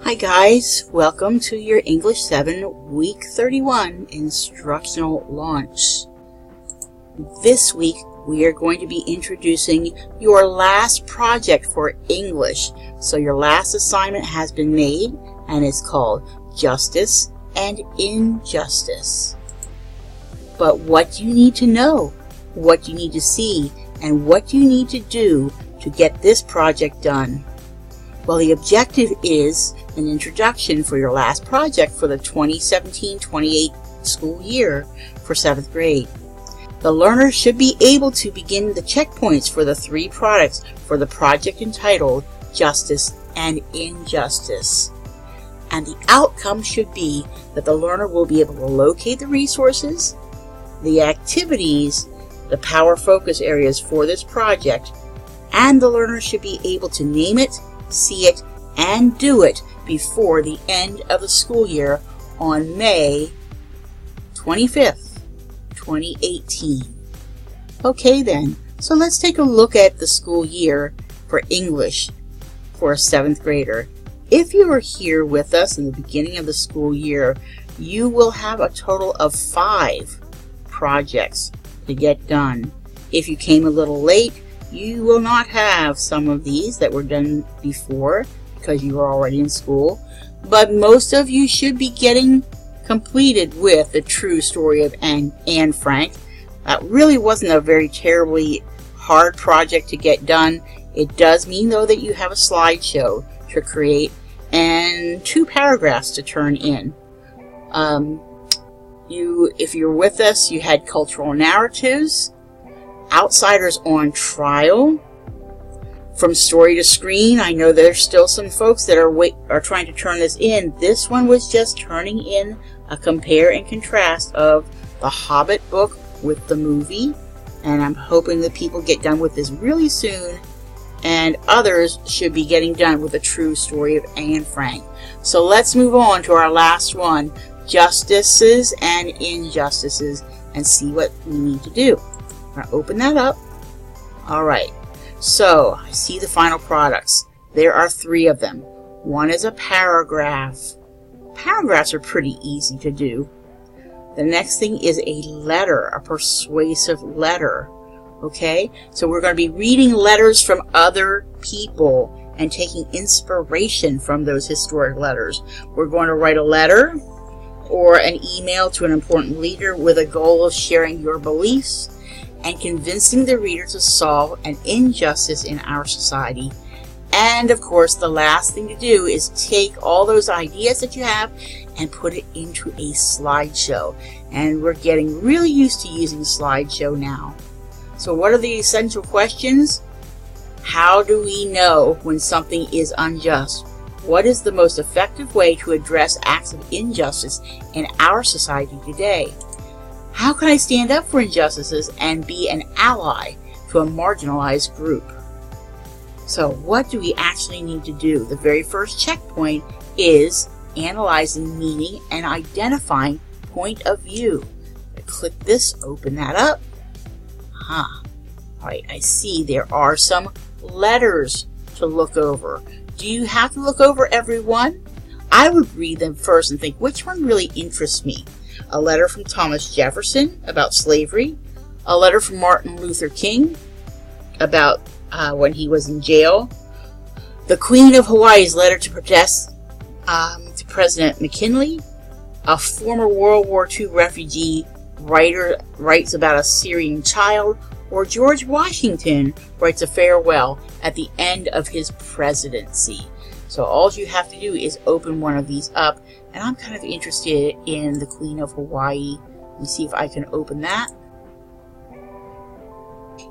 Hi guys, welcome to your English 7 Week 31 instructional launch. This week we are going to be introducing your last project for English. So your last assignment has been made and it's called Justice and Injustice. But what do you need to know, what do you need to see, and what do you need to do to get this project done? Well, the objective is an introduction for your last project for the 2017-28 school year for 7th grade. The learner should be able to begin the checkpoints for the 3 products for the project entitled Justice and Injustice. And the outcome should be that the learner will be able to locate the resources, the activities, the power focus areas for this project, and the learner should be able to name it, see it, and do it before the end of the school year on May 25th, 2018. Okay then, so let's take a look at the school year for English for a 7th grader. If you were here with us in the beginning of the school year, you will have a total of 5 projects to get done. If you came a little late, you will not have some of these that were done before because you were already in school, but most of you should be getting completed with The True Story of Anne Frank. That really wasn't a very terribly hard project to get done. It does mean though that you have a slideshow to create and 2 paragraphs to turn in. If you're with us, you had cultural narratives, Outsiders on Trial, From Story to Screen. I know there's still some folks that are trying to turn this in. This one was just turning in a compare and contrast of the Hobbit book with the movie, and I'm hoping that people get done with this really soon, and others should be getting done with The True Story of Anne Frank. So let's move on to our last one, Justices and Injustices, and see what we need to do. I'm going to open that up. Alright, so I see the final products. There are 3 of them. One is a paragraph. Paragraphs are pretty easy to do. The next thing is a letter, a persuasive letter. Okay, so we're going to be reading letters from other people and taking inspiration from those historic letters. We're going to write a letter or an email to an important leader with a goal of sharing your beliefs and convincing the reader to solve an injustice in our society. And of course, the last thing to do is take all those ideas that you have and put it into a slideshow. And we're getting really used to using slideshow now. So what are the essential questions? How do we know when something is unjust? What is the most effective way to address acts of injustice in our society today? How can I stand up for injustices and be an ally to a marginalized group? So what do we actually need to do? The very first checkpoint is analyzing meaning and identifying point of view. I click this, open that up. Alright, I see there are some letters to look over. Do you have to look over every one? I would read them first and think, which one really interests me? A letter from Thomas Jefferson about slavery, a letter from Martin Luther King about when he was in jail, the Queen of Hawaii's letter to protest to President McKinley, a former World War II refugee writer writes about a Syrian child, or George Washington writes a farewell at the end of his presidency. So all you have to do is open one of these up, and I'm kind of interested in the Queen of Hawaii. Let me see if I can open that.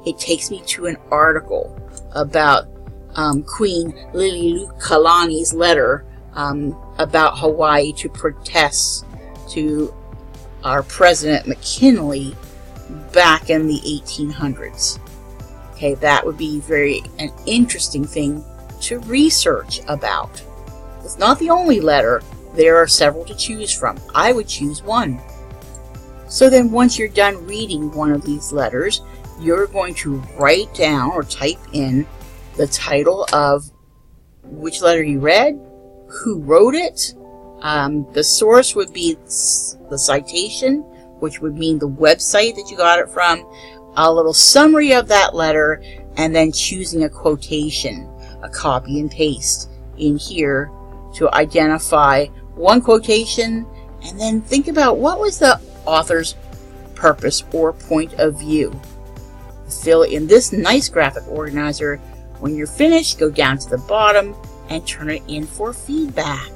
It takes me to an article about Queen Liliuokalani's letter about Hawaii to protest to our President McKinley back in the 1800s. Okay, that would be an interesting thing to research about. It's not the only letter. There are several to choose from. I would choose one. So then once you're done reading one of these letters, you're going to write down or type in the title of which letter you read, who wrote it. The source would be the citation, which would mean the website that you got it from, a little summary of that letter, and then choosing a quotation, a copy and paste in here to identify one quotation, and then think about what was the author's purpose or point of view. Fill in this nice graphic organizer. When you're finished, go down to the bottom and turn it in for feedback.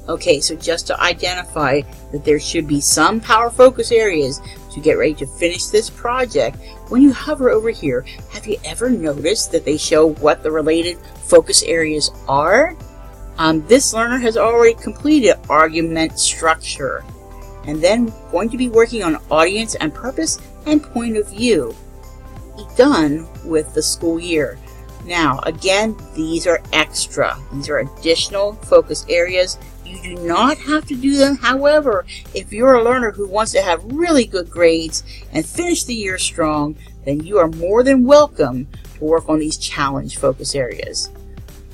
Okay, so just to identify that there should be some power focus areas to get ready to finish this project, when you hover over here, have you ever noticed that they show what the related focus areas are? This learner has already completed argument structure, and then going to be working on audience and purpose and point of view. Done with the school year. Now, again, these are extra. These are additional focus areas. You do not have to do them. However, if you're a learner who wants to have really good grades and finish the year strong, then you are more than welcome to work on these challenge focus areas.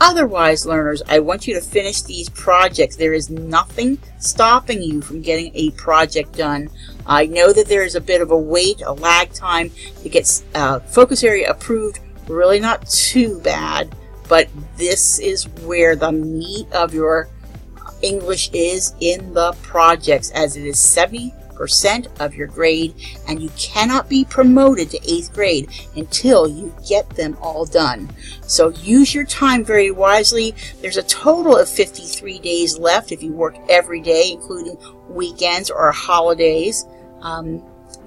Otherwise, learners, I want you to finish these projects. There is nothing stopping you from getting a project done. I know that there is a bit of a wait, a lag time to get focus area approved. Really not too bad, but this is where the meat of your English is in the projects, as it is 70% of your grade, and you cannot be promoted to 8th grade until you get them all done. So use your time very wisely. There's a total of 53 days left if you work every day, including weekends or holidays.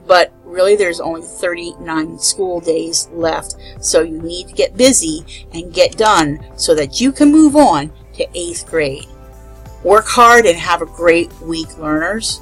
But really there's only 39 school days left. So you need to get busy and get done so that you can move on to 8th grade. Work hard and have a great week, learners.